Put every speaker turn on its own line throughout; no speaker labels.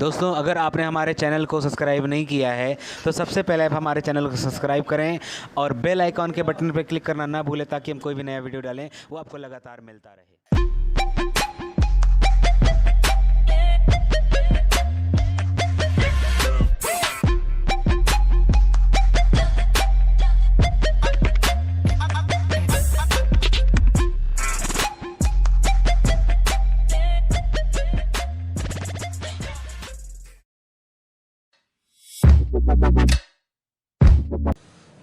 दोस्तों, अगर आपने हमारे चैनल को सब्सक्राइब नहीं किया है तो सबसे पहले आप हमारे चैनल को सब्सक्राइब करें और बेल आइकॉन के बटन पर क्लिक करना ना भूलें ताकि हम कोई भी नया वीडियो डालें वो आपको लगातार मिलता रहे।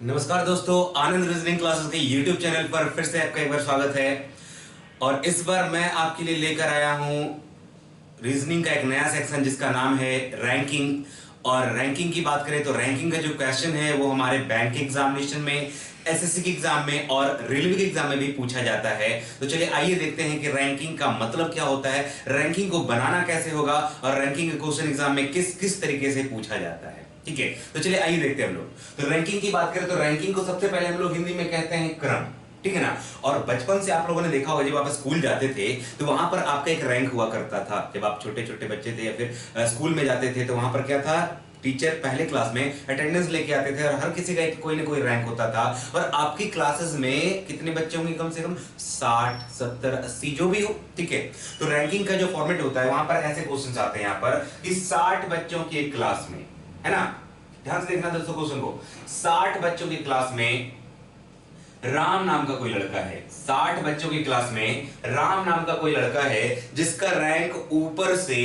नमस्कार दोस्तों, आनंद रीजनिंग क्लासेस के YouTube चैनल पर फिर से आपका एक बार स्वागत है। और इस बार मैं आपके लिए लेकर आया हूं रीजनिंग का एक नया सेक्शन जिसका नाम है रैंकिंग। और रैंकिंग की बात करें तो रैंकिंग का जो क्वेश्चन है वो हमारे बैंक के एग्जामिनेशन में, एसएससी के एग्जाम में और रेलवे के एग्जाम में भी पूछा जाता है। तो चलिए आइए देखते हैं कि रैंकिंग का मतलब क्या होता है, रैंकिंग को बनाना कैसे होगा और रैंकिंग के क्वेश्चन एग्जाम में किस किस तरीके से पूछा जाता है। ठीक है, तो चलिए आइए देखते हैं हम लोग। तो रैंकिंग की बात करें तो रैंकिंग को सबसे पहले हम लोग हिंदी में कहते हैं क्रम। ठीक है ना। और बचपन से आप लोगों ने देखा होगा, जब आप स्कूल जाते थे तो वहां पर आपका एक रैंक हुआ करता था। जब आप छोटे छोटे बच्चे थे या फिर स्कूल में जाते थे तो वहां पर क्या था, टीचर पहले क्लास में अटेंडेंस लेके आते थे और हर किसी का कोई ना कोई रैंक होता था। और आपकी क्लासेस में कितने बच्चे होंगे, कम से कम 60, 70, 80 जो भी हो। ठीक है, तो रैंकिंग का जो फॉर्मेट होता है वहां पर ऐसे क्वेश्चंस आते हैं यहाँ पर कि 60 बच्चों की एक क्लास में, है ना, ध्यान से देखना दोस्तों क्वेश्चन को। 60 बच्चों की क्लास में राम नाम का कोई लड़का है, 60 बच्चों की क्लास में राम नाम का कोई लड़का है जिसका रैंक ऊपर से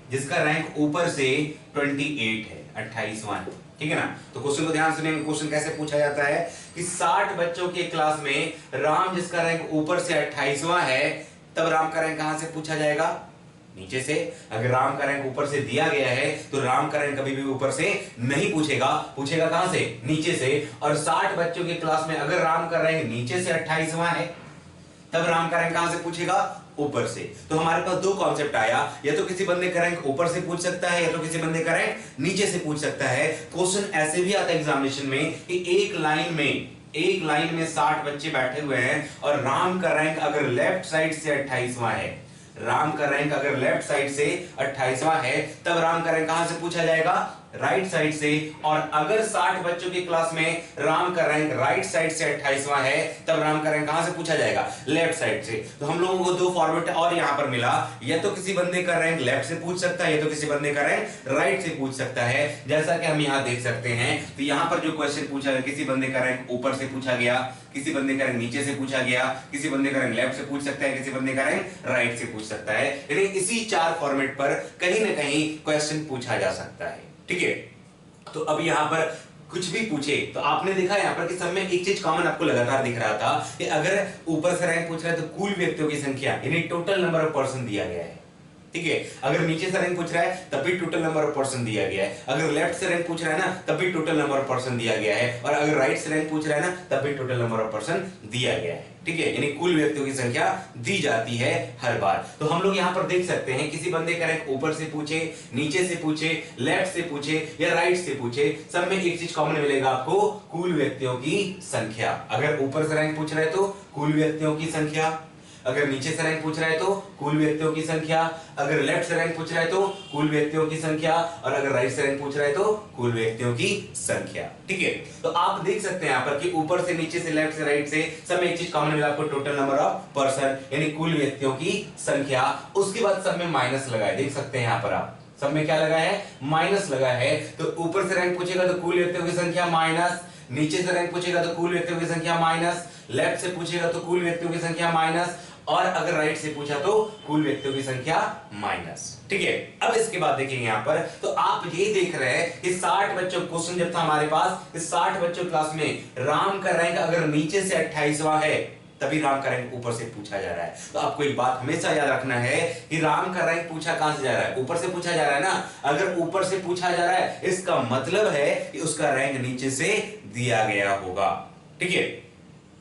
28 है, 28वां। ठीक है ना। तो क्वेश्चन को ध्यान सुनिए, क्वेश्चन कैसे पूछा जाता है कि 60 बच्चों की क्लास में राम जिसका रैंक ऊपर से 28वां है, तब राम का रैंक कहां से पूछा जाएगा, नीचे से। अगर राम का रैंक ऊपर से दिया गया है तो राम का रैंक कभी भी ऊपर से नहीं पूछेगा, पूछेगा कहां से, नीचे से। और 60 बच्चों की क्लास में अगर राम का रैंक नीचे से 28वां है तब राम का रैंक कहां से पूछेगा, ऊपर से। तो हमारे पास दो कॉन्सेप्ट आया, या तो किसी बंदे का रैंक ऊपर से पूछ सकता है या तो किसी बंदे का रैंक नीचे से पूछ सकता है। क्वेश्चन ऐसे भी आता है एग्जामिनेशन में कि एक लाइन में 60 बच्चे बैठे हुए हैं और राम का रैंक अगर लेफ्ट साइड से 28वां है, राम का रैंक अगर लेफ्ट साइड से 28वां है तब राम का रैंक कहां से पूछा जाएगा, राइट साइड से। और अगर 60 बच्चों की क्लास में राम का रैंक राइट साइड से 28वां है तब राम का रैंक कहां से पूछा जाएगा, लेफ्ट साइड से। तो हम लोगों को दो फॉर्मेट और यहां पर मिला, या तो किसी बंदे का रैंक लेफ्ट से पूछ सकता है या तो किसी बंदे का रैंक राइट से पूछ सकता है। जैसा कि हम यहां देख सकते हैं, तो यहां पर जो क्वेश्चन पूछा गया, किसी बंदे का रैंक ऊपर से पूछा गया, किसी बंदे का रैंक नीचे से पूछा गया, किसी बंदे का रैंक लेफ्ट से पूछ सकता है, किसी बंदे का रैंक राइट से पूछ सकता है। यानी इसी चार फॉर्मेट पर कहीं ना कहीं क्वेश्चन पूछा जा सकता है। ठीक है, तो अब यहां पर कुछ भी पूछे तो आपने देखा यहां पर कि सब में एक चीज कॉमन आपको लगातार दिख रहा था कि अगर ऊपर से रैंक पूछ रहा है तो कुल व्यक्तियों की संख्या यानी टोटल नंबर ऑफ पर्सन दिया गया है। ठीक है, अगर नीचे से रैंक पूछ रहा है तब भी टोटल नंबर ऑफ पर्सन दिया गया है, अगर लेफ्ट से रैंक पूछ रहा है ना तब भी टोटल नंबर ऑफ पर्सन दिया गया है, और अगर राइट से रैंक पूछ रहा है ना तब भी टोटल नंबर ऑफ पर्सन दिया गया है। ठीक है, यानी कुल व्यक्तियों की संख्या दी जाती है हर बार। तो हम लोग यहां पर देख सकते हैं किसी बंदे का रैंक ऊपर से पूछे, नीचे से पूछे, लेफ्ट से पूछे या राइट से पूछे, सब में एक चीज कॉमन मिलेगा आपको, कुल व्यक्तियों की संख्या। अगर ऊपर से रैंक पूछ रहा है तो कुल व्यक्तियों की संख्या, अगर नीचे से रैंक पूछ रहा है तो कुल व्यक्तियों की संख्या, अगर लेफ्ट से रैंक पूछ रहा है तो कुल व्यक्तियों की संख्या, और अगर राइट से रैंक पूछ रहा है तो कुल व्यक्तियों की संख्या। ठीक है, तो आप देख सकते हैं यहां पर कि ऊपर से, नीचे से, लेफ्ट से, राइट से सब में एक चीज कॉमन मिला आपको, टोटल नंबर ऑफ पर्सन यानी कुल व्यक्तियों की संख्या। उसके बाद सब में माइनस लगा है, देख सकते हैं यहां पर आप सब में क्या लगा है, माइनस लगा है। तो ऊपर से रैंक पूछेगा तो कुल व्यक्तियों की संख्या माइनस, नीचे से रैंक पूछेगा तो कुल व्यक्तियों की संख्या माइनस, लेफ्ट से पूछेगा तो कुल व्यक्तियों की संख्या माइनस, और अगर राइट से पूछा तो कुल व्यक्तियों की संख्या माइनस। ठीक है, अब इसके बाद देखेंगे यहां पर, तो आप ये देख रहे हैं कि 60 बच्चों क्वेश्चन जब था हमारे पास, इस 60 बच्चों क्लास में राम का रैंक अगर नीचे से 28वां है तभी राम का रैंक ऊपर से पूछा जा रहा है। तो आपको एक बात हमेशा याद रखना है कि राम का रैंक पूछा कहां से जा रहा है, ऊपर से पूछा जा रहा है ना। अगर ऊपर से पूछा जा रहा है इसका मतलब है कि उसका रैंक नीचे से दिया गया होगा। ठीक है,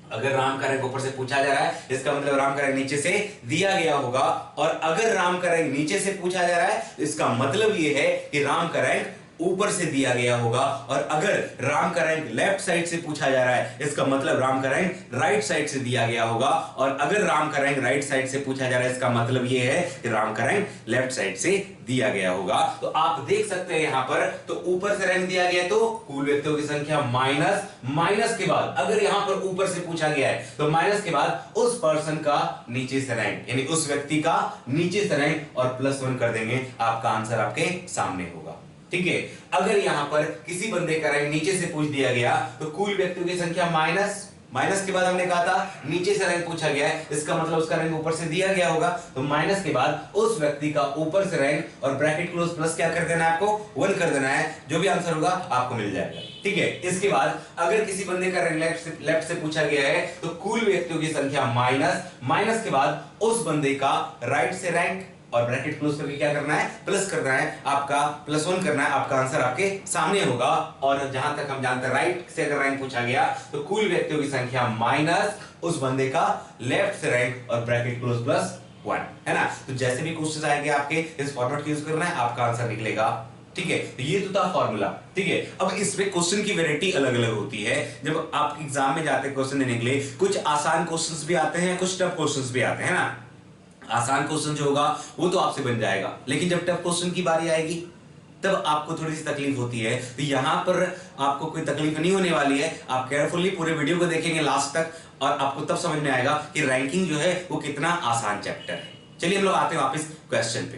अगर राम का रैंक ऊपर से पूछा जा रहा है इसका मतलब राम का रैंक नीचे से दिया गया होगा, और अगर राम का रैंक नीचे से पूछा जा रहा है इसका मतलब यह है कि राम का रैंक ऊपर से दिया गया होगा, और अगर राम का रैंक लेफ्ट साइड से पूछा जा रहा है इसका मतलब राम का रैंक राइट साइड से दिया गया होगा, और अगर राम का रैंक राइट साइड से पूछा जा रहा है इसका मतलब यह है कि राम का रैंक लेफ्ट साइड से दिया गया होगा। तो आप देख सकते हैं यहां पर, तो ऊपर से रैंक दिया गया तो कुल व्यक्तियों की संख्या माइनस, माइनस के बाद अगर यहां पर ऊपर से पूछा गया है तो माइनस के बाद उस पर्सन का नीचे से रैंक, यानी उस व्यक्ति का नीचे से रैंक, और +1 कर देंगे, आपका आंसर आपके सामने होगा। ठीक है, अगर यहां पर किसी बंदे का रैंक नीचे से पूछ दिया गया तो कुल व्यक्तियों की संख्या माइनस, माइनस के बाद हमने कहा था नीचे से रैंक पूछा गया है, इसका मतलब उसका रैंक ऊपर से दिया गया होगा, तो माइनस के बाद उस व्यक्ति का ऊपर से रैंक और ब्रैकेट क्लोज प्लस क्या कर देना है आपको 1 कर देना है, जो भी आंसर होगा आपको मिल जाएगा। ठीक है, इसके बाद अगर किसी बंदे का रैंक लेफ्ट से पूछा गया है तो कुल व्यक्तियों की संख्या माइनस, माइनस के बाद उस बंदे का राइट से रैंक और ब्रैकेट क्लोज करके क्या करना है प्लस करना है, आपका +1 करना है, आपका आंसर आपके सामने होगा। और जहां तक हम जानते हैं राइट से अगर रैंक पूछा गया तो कुल व्यक्तियों की संख्या माइनस उस बंदे का लेफ्ट से रैंक और ब्रैकेट क्लोज +1, है ना। तो जैसे भी क्वेश्चंस आएंगे आपके इस फॉर्मेट यूज करना है, आपका आंसर निकलेगा। ठीक है, तो ये तो था फॉर्मूला। ठीक है, अब इसमें क्वेश्चन की वैरायटी अलग अलग होती है। जब आप एग्जाम में जाते हैं क्वेश्चन देने के लिए, कुछ आसान क्वेश्चंस भी आते हैं, कुछ टफ क्वेश्चंस भी आते हैं ना। आसान क्वेश्चन जो होगा वो तो आपसे बन जाएगा, लेकिन जब टफ क्वेश्चन की बारी आएगी तब आपको थोड़ी सी तकलीफ होती है। तो यहां पर आपको कोई तकलीफ नहीं होने वाली है, आप केयरफुली पूरे वीडियो को देखेंगे लास्ट तक और आपको तब समझ में आएगा कि रैंकिंग जो है वो कितना आसान चैप्टर है। चलिए हम लोग आते हैं वापस क्वेश्चन पे।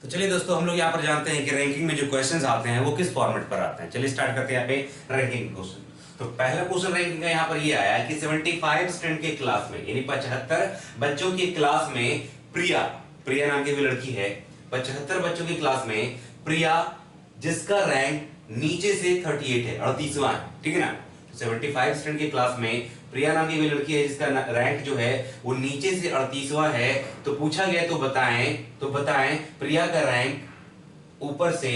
तो चलिए दोस्तों, हम लोग यहाँ पर जानते हैं कि रैंकिंग में जो क्वेश्चंस आते हैं वो किस फॉर्मेट पर आते हैं। चलिए स्टार्ट करते हैं यहाँ पे रैंकिंग क्वेश्चन। तो पहला क्वेश्चन रैंकिंग का यहाँ पर ये आया कि 75 स्टूडेंट के क्लास में, यानी 75 बच्चों की क्लास में प्रिया, प्रिया नाम की भी लड़की है, 75 बच्चों की क्लास में प्रिया जिसका रैंक नीचे से 38 है, 38वां है, ठीक है ना। 75 स्टूडेंट की क्लास में प्रिया नाम की भी लड़की है जिसका रैंक जो है वो नीचे से 38वां है। तो पूछा गया तो बताएं प्रिया का रैंक ऊपर से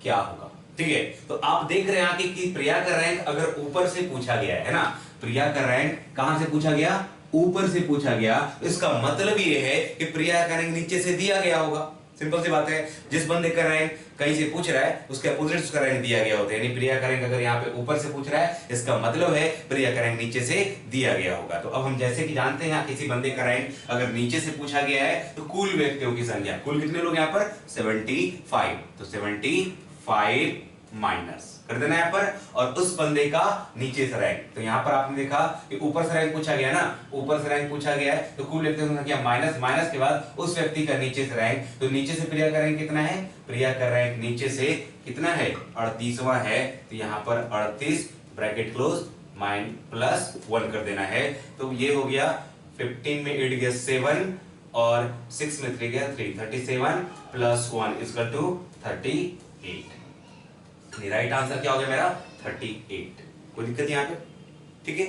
क्या होगा। ठीक है, तो आप देख रहे हैं कि प्रिया का रैंक अगर ऊपर से पूछा गया है ना, प्रिया का रैंक कहां से पूछा गया, ऊपर से पूछा गया, तो इसका मतलब ये है कि प्रिया का रैंक नीचे से दिया गया होगा। सिंपल सी बात है, जिस बंदे का रैंक कहीं से पूछ रहा है उसके अपोजिट उसका रैंक दिया गया होता है। यानी प्रिया का रैंक अगर यहाँ पे ऊपर से पूछ रहा है इसका मतलब है प्रिया का रैंक नीचे से दिया गया होगा। तो अब हम जैसे कि जानते हैं किसी बंदे का रैंक अगर नीचे से पूछा गया है तो कुल व्यक्तियों की संख्या, कुल कितने लोग यहाँ पर 75, तो 75 माइनस कर देना यहाँ पर, और उस बंदे का नीचे से रैंक। तो यहाँ पर आपने देखा कि ऊपर से रैंक पूछा गया ना, ऊपर से रैंक पूछा गया है तो कुल व्यक्तियों की संख्या माइनस, माइनस के बाद उस व्यक्ति का नीचे से रैंक। तो नीचे से प्रिया का रैंक कितना है, प्रिया का रैंक नीचे से कितना है 38वां है, तो यहाँ पर 38 ब्रैकेट क्लोज +1 कर देना है। तो ये हो गया 15 में 8 गया 7 और 6 में 3 गया 3, 37 +1 इक्वल टू 38। राइट आंसर क्या हो गया मेरा 38। कोई दिक्कत यहाँ पे, ठीक है।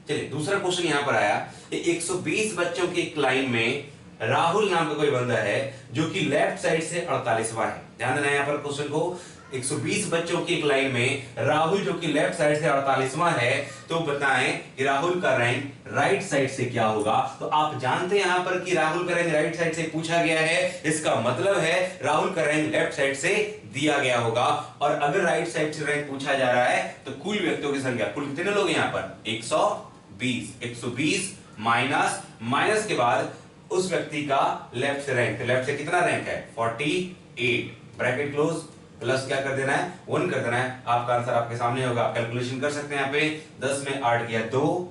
चलिए दूसरा क्वेश्चन यहाँ पर आया, 120 बच्चों की एक लाइन में राहुल नाम का कोई बंदा है जो कि लेफ्ट साइड से 48वां है। ध्यान देना यहाँ पर क्वेश्चन को, 120 बच्चों की एक लाइन में राहुल जो कि लेफ्ट साइड से 48वां है, तो बताएं कि राहुल का रैंक राइट साइड से क्या होगा। तो आप जानते हैं यहाँ पर कि राहुल का रैंक राइट साइड से पूछा गया है, इसका मतलब है राहुल का रैंक लेफ्ट साइड से दिया गया होगा। और अगर राइट साइड से रैंक पूछा जा रहा है तो कुल व्यक्तियों की संख्या, कुल कितने लोग हैं यहाँ पर 120 माइनस, माइनस के बाद उस व्यक्ति का लेफ्ट से रैंक, लेफ्ट से कितना रैंक है 48 ब्रैकेट क्लोज प्लस क्या कर देना है 1 कर देना है। आपका आंसर आपके सामने होगा, आप कैलकुलेशन कर सकते हैं। यहाँ पे 10 में 8 गया 2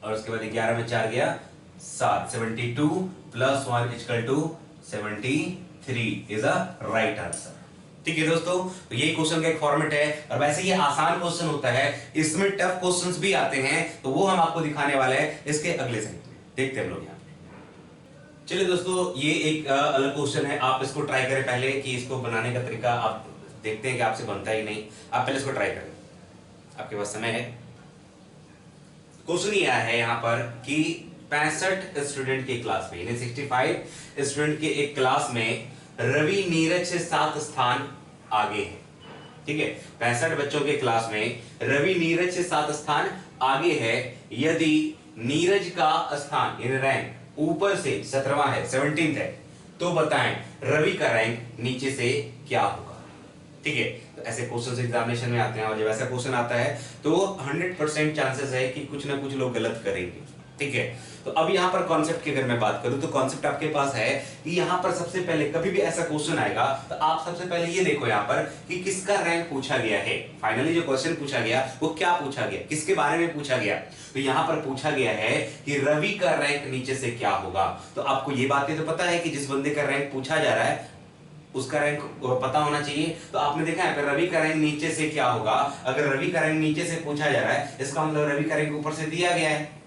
और उसके बाद 11 में 4 गया 7, 72 +1 equal to 73 is a right answer. ठीक है दोस्तों, तो यही क्वेश्चन का एक फॉर्मेट है और वैसे ये आसान क्वेश्चन होता है, इसमें टफ क्वेश्चंस भी आते हैं, तो वो हम आपको दिखाने वाले हैं इसके अगले सेगमेंट में। देखते हैं हम लोग यहाँ पे। चलिए दोस्तों, ये एक अलग क्वेश्चन है, आप इसको ट्राई करें पहले कि इसको बनाने का तरीका आप देखते हैं कि आपसे बनता ही नहीं, आप पहले इसको ट्राई करें, आपके पास समय है। क्वेश्चन ये है यहाँ पर कि 65 स्टूडेंट की क्लास में, यानी 65 स्टूडेंट की एक क्लास में रवि नीरज से 7 स्थान आगे है। ठीक है, 65 बच्चों के क्लास में रवि नीरज से 7 स्थान आगे है। यदि नीरज का स्थान यानी रैंक ऊपर से 17वां है, 17th है, तो बताएं रवि का रैंक नीचे से क्या होगा। ठीक है। तो ऐसे क्वेश्चन एग्जामिनेशन में आते हैं और जब ऐसा क्वेश्चन आता है तो 100% चांसेस है कि कुछ ना कुछ लोग गलत करेंगे, ठीक है। तो अब यहाँ पर कॉन्सेप्ट की अगर मैं बात करूं तो कॉन्सेप्ट आपके पास है कि यहाँ पर सबसे पहले कभी भी ऐसा क्वेश्चन आएगा तो आप सबसे पहले ये देखो यहाँ पर कि किसका रैंक पूछा गया है। फाइनली जो क्वेश्चन पूछा गया वो क्या पूछा गया, किसके बारे में पूछा गया। तो यहाँ पर पूछा गया है कि रवि का रैंक नीचे से क्या होगा। तो आपको ये बातें तो पता है कि जिस बंदे का रैंक पूछा जा रहा है उसका रैंक पता होना चाहिए। तो आपने देखा है रवि का रैंक नीचे से क्या होगा। अगर रवि का रैंक नीचे से पूछा जा रहा है इसका मतलब रवि का रैंक ऊपर से दिया गया है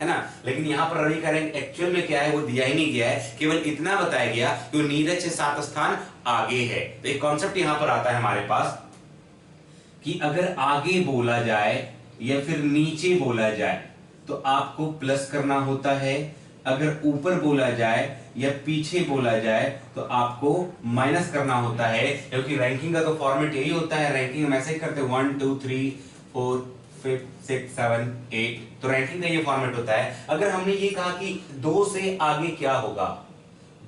ना। लेकिन यहाँ पर रवि का रैंक एक्चुअल में क्या है वो दिया ही नहीं गया है, केवल इतना बताया गया कि वो नीरज से 7 स्थान आगे है। तो एक कॉन्सेप्ट यहाँ पर आता है हमारे पास कि अगर आगे बोला जाए या फिर नीचे बोला जाए तो आपको प्लस करना होता है, अगर ऊपर बोला जाए या पीछे बोला जाए तो आपको माइनस करना होता है, क्योंकि रैंकिंग का तो फॉर्मेट यही होता है। रैंकिंग हम ऐसे ही करते हैं 1 2 3 4 5 6 7 8, तो रैंकिंग का ये फॉर्मेट होता है। अगर हमने ये कहा कि 2 से आगे क्या होगा,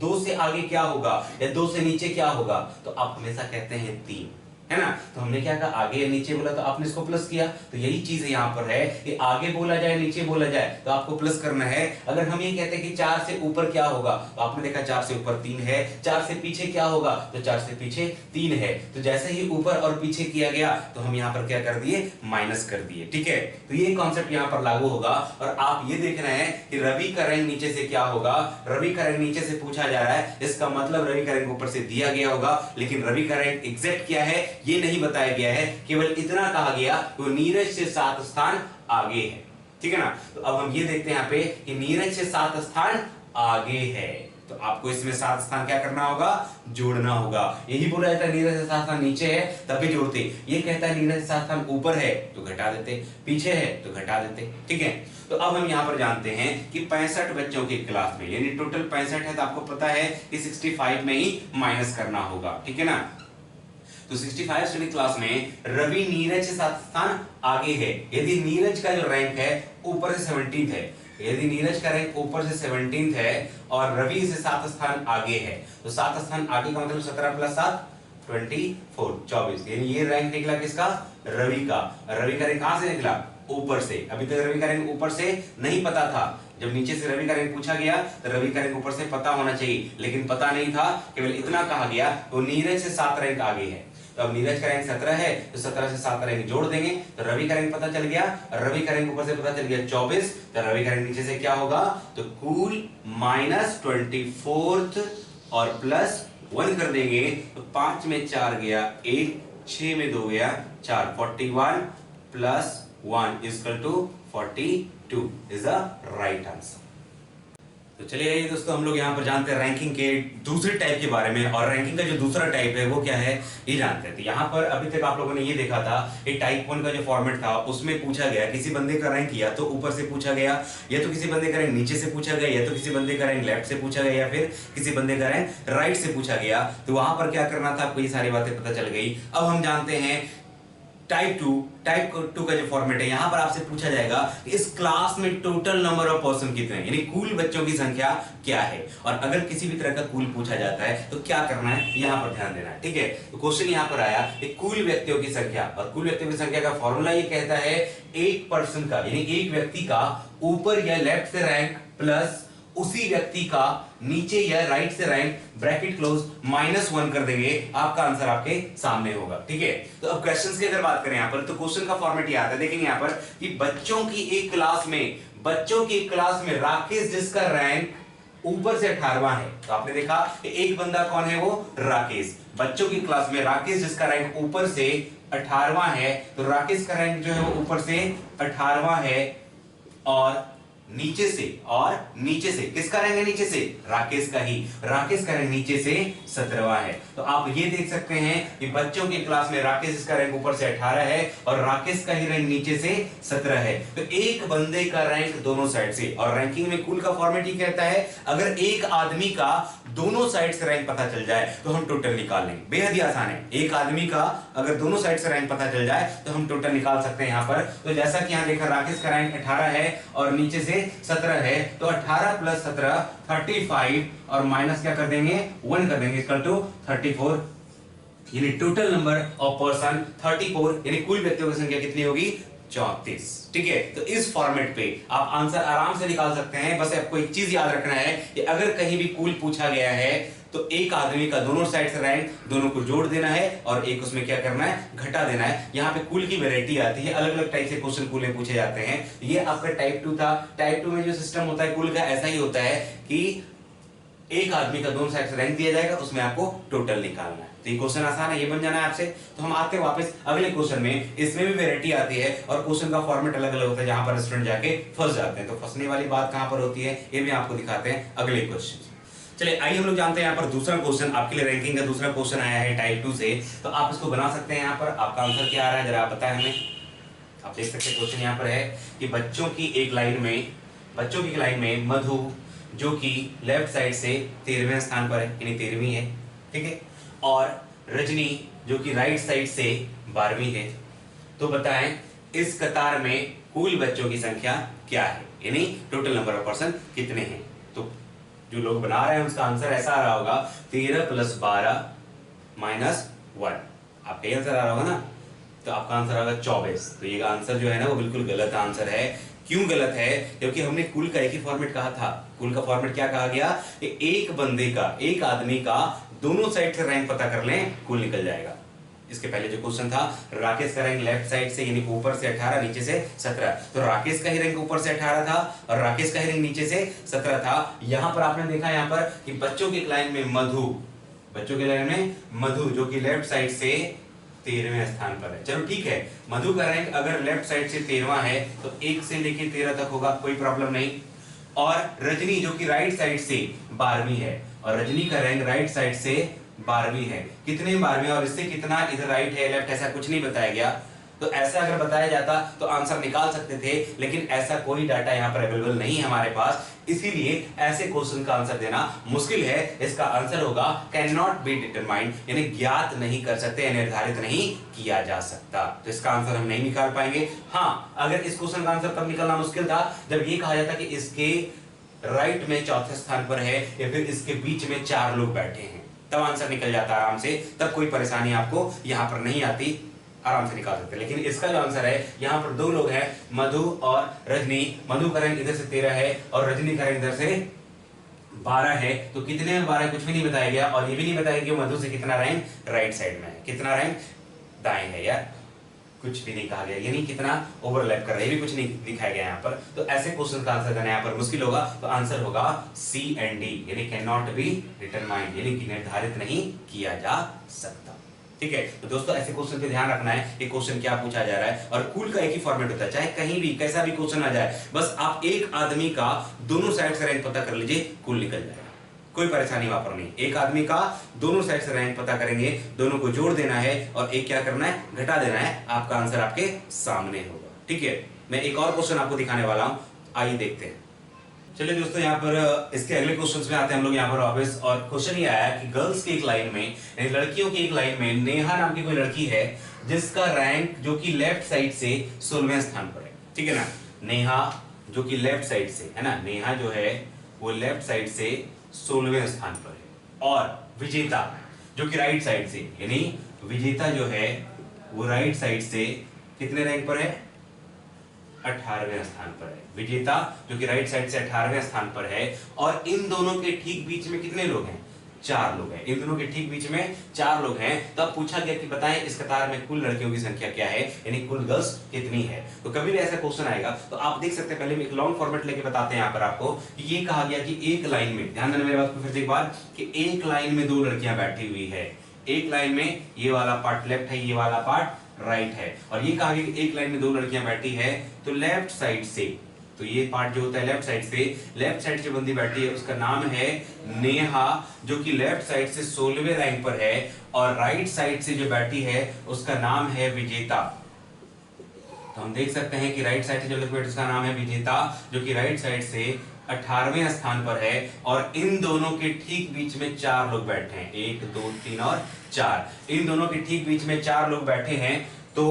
2 से आगे क्या होगा या 2 से नीचे क्या होगा, तो आप हमेशा कहते हैं 3, है ना। तो हमने क्या कहा आगे या नीचे बोला तो आपने इसको प्लस किया। तो यही चीज यहाँ पर है कि आगे बोला जाए नीचे बोला जाए तो आपको प्लस करना है। अगर हम ये कहते हैं कि 4 से ऊपर क्या होगा तो आपने देखा 4 से ऊपर 3 है, 4 से पीछे क्या होगा तो 4 से पीछे 3 है। तो जैसे ही ऊपर और पीछे किया गया तो हम यहाँ पर क्या कर दिए, माइनस कर दिए, ठीक है। तो ये कॉन्सेप्ट यहाँ पर लागू होगा। और आप ये देख रहे हैं कि रवि का रैंक नीचे से क्या होगा, रवि का रैंक नीचे से पूछा जा रहा है, इसका मतलब रवि का रैंक ऊपर से दिया गया होगा। लेकिन रवि का रैंक एग्जैक्ट क्या है ये नहीं बताया गया है, केवल इतना कहा गया वो नीरज से 7 स्थान आगे है, ठीक है ना। तो अब हम ये देखते हैं यहाँ पे कि नीरज से 7 स्थान आगे है, तो आपको इसमें 7 स्थान क्या करना होगा, जोड़ना होगा। यही बोला जाता है नीरज से 7 स्थान नीचे है तब भी जोड़ते, ये कहता है नीरज से 7 स्थान ऊपर है तो घटा देते, पीछे है तो घटा देते, ठीक है। तो अब हम यहाँ पर जानते हैं कि 65 बच्चों की क्लास में यानी टोटल 65 है तो आपको पता है कि 65 में ही माइनस करना होगा, ठीक है ना। तो 65 स्टडी क्लास में रवि नीरज से 7 स्थान आगे है। यदि नीरज का जो रैंक है ऊपर से 17th है, यदि नीरज का रैंक ऊपर से 17th है और रवि से 7 स्थान आगे है तो 7 स्थान आगे का मतलब 17 + 7 24 24, यानी ये रैंक निकला किसका, रवि का। रवि का रैंक कहां से निकला, ऊपर से। अभी तक रवि का रैंक ऊपर से नहीं पता था, जब नीचे से रवि का रैंक पूछा गया तो रवि का रैंक ऊपर से पता होना चाहिए, लेकिन पता नहीं था, केवल इतना कहा गया वो नीरज से 7 रैंक आगे है। तो अब नीरज का रैंक 17 है तो 17 से 7 रैंक जोड़ देंगे तो रवि का रैंक पता चल गया, और रवि का रैंक ऊपर से पता चल गया 24, तो रवि का रैंक नीचे से क्या होगा, तो कूल -24 और +1 कर देंगे तो 5 में 4 गया 1, 6 में 2 गया 4, 41 + 1 = 42 इज द राइट आंसर। तो चलिए दोस्तों हम लोग यहाँ पर जानते हैं रैंकिंग के दूसरे टाइप के बारे में, और रैंकिंग का जो दूसरा टाइप है वो क्या है ये जानते हैं। तो यहाँ पर अभी तक आप लोगों ने ये देखा था कि टाइप 1 का जो फॉर्मेट था उसमें पूछा गया किसी बंदे का रैंक या तो ऊपर से पूछा गया, या तो किसी बंदे का रैंक नीचे से पूछा गया, या तो किसी बंदे का रैंक लेफ्ट से पूछा गया, या फिर किसी बंदे का रैंक राइट से पूछा गया। तो वहां पर क्या करना था आपको ये सारी बातें पता चल गई। अब हम जानते हैं टाइप 2 का जो फॉर्मेट है, यहां पर आपसे पूछा जाएगा कि इस क्लास में टोटल नंबर ऑफ पर्सन कितने हैं, यानी कुल बच्चों की संख्या क्या है। और अगर किसी भी तरह का कुल पूछा जाता है तो क्या करना है यहां पर ध्यान देना है, ठीक है। तो क्वेश्चन यहां पर आया कि कुल व्यक्तियों की संख्या, और कुल व्यक्तियों की संख्या का फॉर्मूला ये कहता है एक पर्सन का यानी एक व्यक्ति का ऊपर या लेफ्ट से रैंक प्लस उसी व्यक्ति का नीचे या राइट से रैंक ब्रैकेट क्लोज -1 कर देंगे, आपका आंसर आपके सामने होगा, ठीक है। तो अब क्वेश्चंस की अगर बात करें यहां पर तो क्वेश्चन का फॉर्मेट ये आता है, देखेंगे यहां पर कि बच्चों की एक क्लास में राकेश जिसका रैंक ऊपर से 18वां है। तो आपने देखा एक बंदा कौन है, वो राकेश। बच्चों की क्लास में राकेश जिसका रैंक ऊपर से 18वां है, तो राकेश का रैंक जो है वो ऊपर से 18वां है, और नीचे से किसका रैंक है, नीचे से राकेश का ही, राकेश का रैंक नीचे से 17वां है। तो आप ये देख सकते हैं कि बच्चों की क्लास में राकेश इसका रैंक ऊपर से 18 है और राकेश का ही रैंक नीचे से 17 है। तो एक बंदे का रैंक दोनों साइड से, और रैंकिंग में कुल का फॉर्मेट ही कहता है अगर एक आदमी का दोनों साइड से रैंक पता चल जाए तो हम टोटल निकाल लेंगे। बेहद ही आसान है, एक आदमी का अगर दोनों साइड से रैंक पता चल जाए तो हम टोटल निकाल सकते हैं यहाँ पर। तो जैसा कि यहाँ देखा राकेश का रैंक 18 है और नीचे से 17 है, तो 18 + 17 35 और माइनस क्या कर देंगे 1 कर देंगे, इक्वल टू 34 यानी टोटल नंबर ऑफ पर्सन 34, यानी कुल व्यक्तियों की संख्या कितनी होगी? 34। ठीक है, तो इस फॉर्मेट पे आप आंसर आराम से निकाल सकते हैं। बस आपको एक चीज याद रखना है कि अगर कहीं भी कुल पूछा गया है तो एक आदमी का दोनों साइड से रैंक दोनों को जोड़ देना है और एक उसमें क्या करना है? घटा देना है। यहाँ पे कुल की वैरायटी आती है, अलग अलग टाइप से क्वेश्चन कुल में पूछे जाते हैं। ये आपका टाइप 2 था। टाइप 2 में जो सिस्टम होता है कुल का ऐसा ही होता है कि एक आदमी का दोनों साइड से रैंक दिया जाएगा, उसमें आपको टोटल निकालना है। तो ये क्वेश्चन आसान है, ये बन जाना है आपसे। तो हम आते हैं वापस अगले क्वेश्चन में। इसमें भी वैरायटी आती है और क्वेश्चन का फॉर्मेट अलग अलग होता है, जहां पर स्टूडेंट जाके फंस जाते हैं। तो फंसने वाली बात कहां पर होती है, ये भी आपको दिखाते हैं अगले क्वेश्चन। चलिए आइए हम लोग जानते हैं यहाँ पर दूसरा क्वेश्चन। आपके लिए रैंकिंग का दूसरा क्वेश्चन आया है टाइप 2 से। तो आप इसको बना सकते हैं। यहाँ पर आपका आंसर क्या आ रहा है जरा आप बताएं हमें। आप देख सकते हैं क्वेश्चन यहाँ पर है कि बच्चों की एक लाइन में मधु जो कि लेफ्ट साइड से 13वें स्थान पर है, यानी 13वीं है, ठीक है, और रजनी जो कि राइट साइड से 12वीं है। तो बताएं इस कतार में कुल बच्चों की संख्या क्या है, यानी टोटल नंबर ऑफ पर्सन कितने हैं। तो जो लोग बना रहे हैं उसका आंसर ऐसा आ रहा होगा 13 + 12 - 1। आपका ये आंसर आ रहा होगा ना। तो आपका आंसर आएगा 24। तो ये आंसर जो है ना वो बिल्कुल गलत आंसर है। क्यों गलत है? क्योंकि हमने कुल का एक ही फॉर्मेट कहा था। कुल का फॉर्मेट क्या कहा गया कि एक आदमी का दोनों साइड से रैंक पता कर लें, कुल निकल जाएगा। इसके पहले जो क्वेश्चन था, राकेश का रैंक लेफ्ट साइड से यानी ऊपर से 18 नीचे से 17। तो राकेश का ही रैंक ऊपर से 18 था और राकेश का ही रैंक नीचे से 17 था। यहां पर आपने देखा यहाँ पर कि बच्चों की लाइन में मधु जो कि लेफ्ट साइड से 13वें स्थान पर है। चलो ठीक है, मधु का रैंक अगर लेफ्ट साइड से 13वां है तो 1 से लेके 13 तक होगा, कोई प्रॉब्लम नहीं। और रजनी जो कि राइट साइड से 12वीं है और रजनी का रैंक राइट साइड से 12वीं है। कितने 12वीं और इससे कितना इधर राइट है लेफ्ट, ऐसा कुछ नहीं बताया गया। तो ऐसा अगर बताया जाता तो आंसर निकाल सकते थे, लेकिन ऐसा कोई डाटा यहाँ पर अवेलेबल नहीं है हमारे पास, इसीलिए ऐसे क्वेश्चन का आंसर देना मुश्किल है। इसका आंसर होगा कैन नॉट बी डिटरमाइंड, यानी ज्ञात नहीं कर सकते, निर्धारित नहीं किया जा सकता। तो इसका आंसर हम नहीं निकाल पाएंगे। हाँ, अगर इस क्वेश्चन का आंसर तब निकलना मुश्किल था जब ये कहा जाता कि इसके राइट में चौथे स्थान पर है या फिर इसके बीच में 4 लोग बैठे हैं, तब आंसर निकल जाता आराम से, तब कोई परेशानी आपको यहां पर नहीं आती, आराम से निकाल सकते। लेकिन इसका जो आंसर है, यहाँ पर 2 लोग हैं, मधु और रजनी। मधु का रैंक इधर से 13 है और रजनी का रैंक इधर से 12 है। तो कितने में 12 कुछ भी नहीं बताया गया और ये भी नहीं बताया गया मधु से कितना रैंक राइट साइड में है, कितना रैंक दाएं है, यार कुछ भी नहीं कहा गया, यानी कितना ओवरलैप कर रहा है, ये भी कुछ नहीं दिखाया गया यहाँ पर। तो ऐसे क्वेश्चन का आंसर देना यहाँ पर मुश्किल होगा। तो आंसर होगा C and D, यानी कैन नॉट बी डिटरमाइंड, यानी कि निर्धारित नहीं किया जा सकता। ठीक है, तो दोस्तों ऐसे क्वेश्चन पे ध्यान रखना है कि क्वेश्चन क्या पूछा जा रहा है। और कुल का एक ही फॉर्मेट होता है, चाहे कहीं भी कैसा भी क्वेश्चन आ जाए, बस आप एक आदमी का दोनों साइड से रैंक पता कर लीजिए, कुल निकल जाएगा, कोई परेशानी वहां पर नहीं। एक आदमी का दोनों साइड से रैंक पता करेंगे, दोनों को जोड़ देना है और एक क्या करना है, घटा देना है, आपका आंसर आपके सामने होगा। ठीक है, मैं एक और क्वेश्चन आपको दिखाने वाला हूं, आइए देखते हैं। चलिए दोस्तों, यहाँ पर इसके अगले क्वेश्चंस में आते हैं हम लोग यहाँ पर वापस। और क्वेश्चन ये आया कि गर्ल्स की एक लाइन में, लड़कियों की एक लाइन में नेहा नाम की कोई लड़की है जिसका रैंक जो कि लेफ्ट साइड से 16वें स्थान पर है। ठीक है ना, नेहा जो कि लेफ्ट साइड से है ना, नेहा जो है वो लेफ्ट साइड से 16वें स्थान पर है। और विजेता जो कि राइट साइड से, यानी विजेता जो है वो राइट साइड से कितने रैंक पर है, 18वें स्थान पर है। विजेता जो कि राइट साइड से 18वें स्थान पर है। और इन दोनों के ठीक बीच में कितने लोग हैं, 4 लोग हैं। इन दोनों के ठीक बीच में 4 लोग हैं। तब पूछा गया कि बताएं इस कतार में कुल लड़कियों की संख्या क्या है, यानी कुल गर्ल्स कितनी है। तो कभी भी ऐसा क्वेश्चन आएगा तो आप देख सकते हैं, पहले एक लॉन्ग फॉर्मेट लेके बताते हैं यहाँ पर आपको कि ये कहा गया कि एक लाइन में, ध्यान देना मेरी बात को फिर से एक बार, कि एक लाइन में 2 लड़कियां बैठी हुई है। एक लाइन में ये वाला पार्ट लेफ्ट है, ये वाला पार्ट राइट है। और ये कहा गया कि एक लाइन में 2 लड़कियां बैठी है, तो लेफ्ट साइड से, तो ये पार्ट जो होता है लेफ्ट साइड से बंदी बैठी है, उसका नाम है नेहा जो कि लेफ्ट साइड से 16वें रैंक पर है। और राइट साइड से जो बैठी है उसका नाम है विजेता। तो हम देख सकते हैं कि राइट साइड से जो लड़की बैठी उसका नाम है विजेता, जो कि राइट साइड से 18वें स्थान पर है। और इन दोनों के ठीक बीच में 4 लोग बैठे हैं, 1 2 3 और 4। इन दोनों के ठीक बीच में 4 लोग बैठे हैं। तो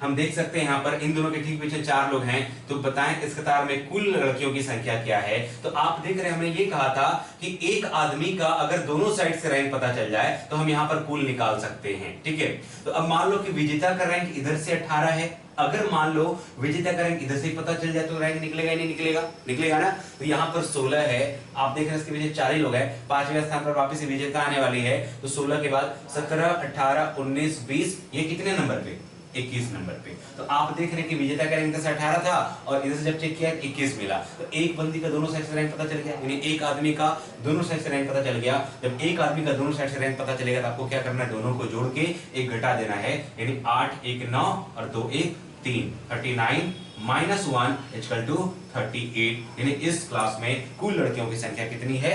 हम देख सकते हैं यहाँ पर इन दोनों के ठीक पीछे 4 लोग हैं, तो बताएं इस कतार में कुल लड़कियों की संख्या क्या है। तो आप देख रहे हैं हमने ये कहा था कि एक आदमी का अगर दोनों साइड से रैंक पता चल जाए तो हम यहाँ पर कुल निकाल सकते हैं, ठीक है। तो अब मान लो कि विजेता का रैंक इधर से 18 है, अगर मान लो विजेता का रैंक इधर से पता चल जाए तो रैंक निकलेगा नहीं निकलेगा, निकलेगा ना। तो यहाँ पर 16 है, आप देख रहे हैं इसके पीछे 4 ही लोग हैं, 5वें स्थान पर वापस विजेता आने वाली है। तो 16 के बाद 17, 18, 19, 20, ये कितने नंबर पे, 21 नंबर पे। तो आप देख रहे हैं कि विजेता का रैंक 18 था और इधर से जब चेक किया 21 मिला। तो एक बंदी का दोनों साइड से रैंक पता चल गया, यानी एक आदमी का दोनों साइड से रैंक पता चल गया। जब एक आदमी का दोनों साइड से रैंक पता चलेगा तो आपको क्या करना है, दोनों को जोड़ के एक घटा देना है, यानी 8 1 9 और 2 1 3, 39 - 1 = 38। यानी इस क्लास में कुल लड़कियों की संख्या कितनी है,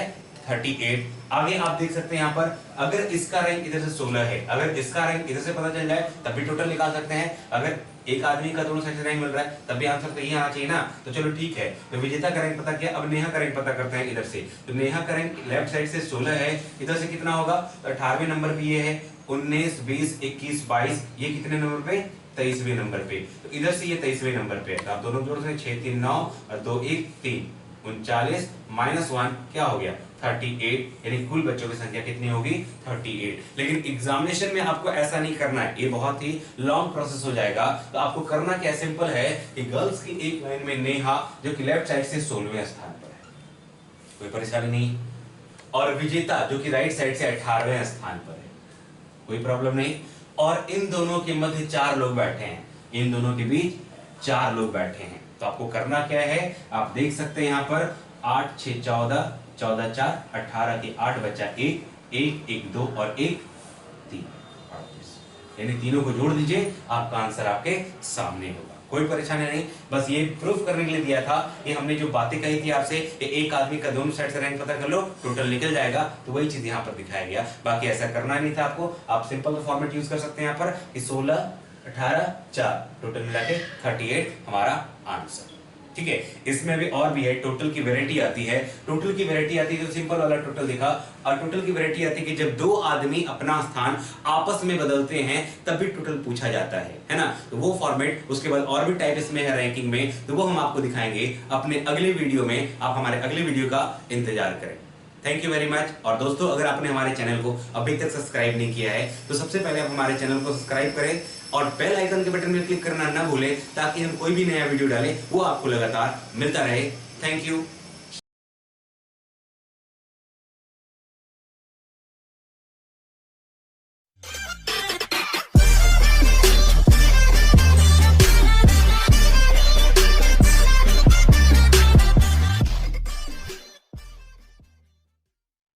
38। आगे आप देख सकते हैं यहाँ पर अगर इसका रैंक इधर से 16 है, अगर इसका रैंक इधर से पता चल जाए तब भी टोटल निकाल सकते हैं। अगर एक आदमी का दोनों साइड से रैंक मिल रहा है तब भी आंसर तो यही आना चाहिए ना। तो चलो ठीक है, तो विजेता का रैंक पता किया, अब नेहा का रैंक पता करते हैं इधर से। तो नेहा का रैंक लेफ्ट साइड से 16 है, इधर से कितना होगा, तो 18वें नंबर पे ये है, 19 20 21 22, ये कितने नंबर पे, 23वें नंबर पे। तो इधर से ये 23वें नंबर पे है, तो आप दोनों जोड़ सकते हैं, 6 3 9 और 2 1 3, 39 - 1 क्या हो गया, 38। यानी कुल बच्चों की संख्या कितनी होगी, 38। लेकिन एग्जामिनेशन में आपको ऐसा नहीं करना है, ये बहुत ही लॉन्ग प्रोसेस हो जाएगा। तो आपको करना क्या, सिंपल है कि गर्ल्स की एक लाइन में नेहा जो कि लेफ्ट साइड से 16वें स्थान पर है, कोई परेशानी नहीं, और विजेता जो कि राइट साइड से 18वें स्थान पर है, कोई प्रॉब्लम नहीं। और इन दोनों के मध्य 4 लोग बैठे हैं, इन दोनों के बीच 4 लोग बैठे हैं। तो आपको करना क्या है, आप देख सकते हैं यहाँ पर 8 6 14, 14 4 18 के 8 बचा 1 1 1 2 और 1 3, 38। यानी तीनों को जोड़ दीजिए, आपका आंसर आपके सामने होगा, कोई परेशानी नहीं। बस ये प्रूफ करने के लिए दिया था, ये हमने जो बातें कही थी आपसे, एक आदमी का दोनों साइड से रैंक पता कर लो, टोटल निकल जाएगा। तो वही चीज यहाँ पर दिखाया गया, बाकी ऐसा करना नहीं था आपको। आप सिंपल फॉर्मेट यूज कर सकते हैं यहाँ पर कि 16 18 4 टोटल मिला के 38 हमारा आंसर, ठीक है। इसमें भी है, टोटल की वैरायटी आती है, टोटल की वैरायटी आती है, जो सिंपल वाला टोटल दिखा, और टोटल की वैरायटी आती है कि जब 2 आदमी अपना स्थान आपस में बदलते हैं तब भी टोटल पूछा जाता है ना। तो वो फॉर्मेट, उसके बाद और भी टाइप इसमें है रैंकिंग में, तो वो हम आपको दिखाएंगे अपने अगले वीडियो में। आप हमारे अगले वीडियो का इंतजार करें। Thank you very much. और दोस्तों, अगर आपने हमारे चैनल को अभी तक सब्सक्राइब नहीं किया है तो सबसे पहले आप हमारे चैनल को सब्सक्राइब करें और बेल आइकन के बटन में क्लिक करना ना भूलें, ताकि हम कोई भी नया वीडियो डालें वो आपको लगातार मिलता रहे। Thank you.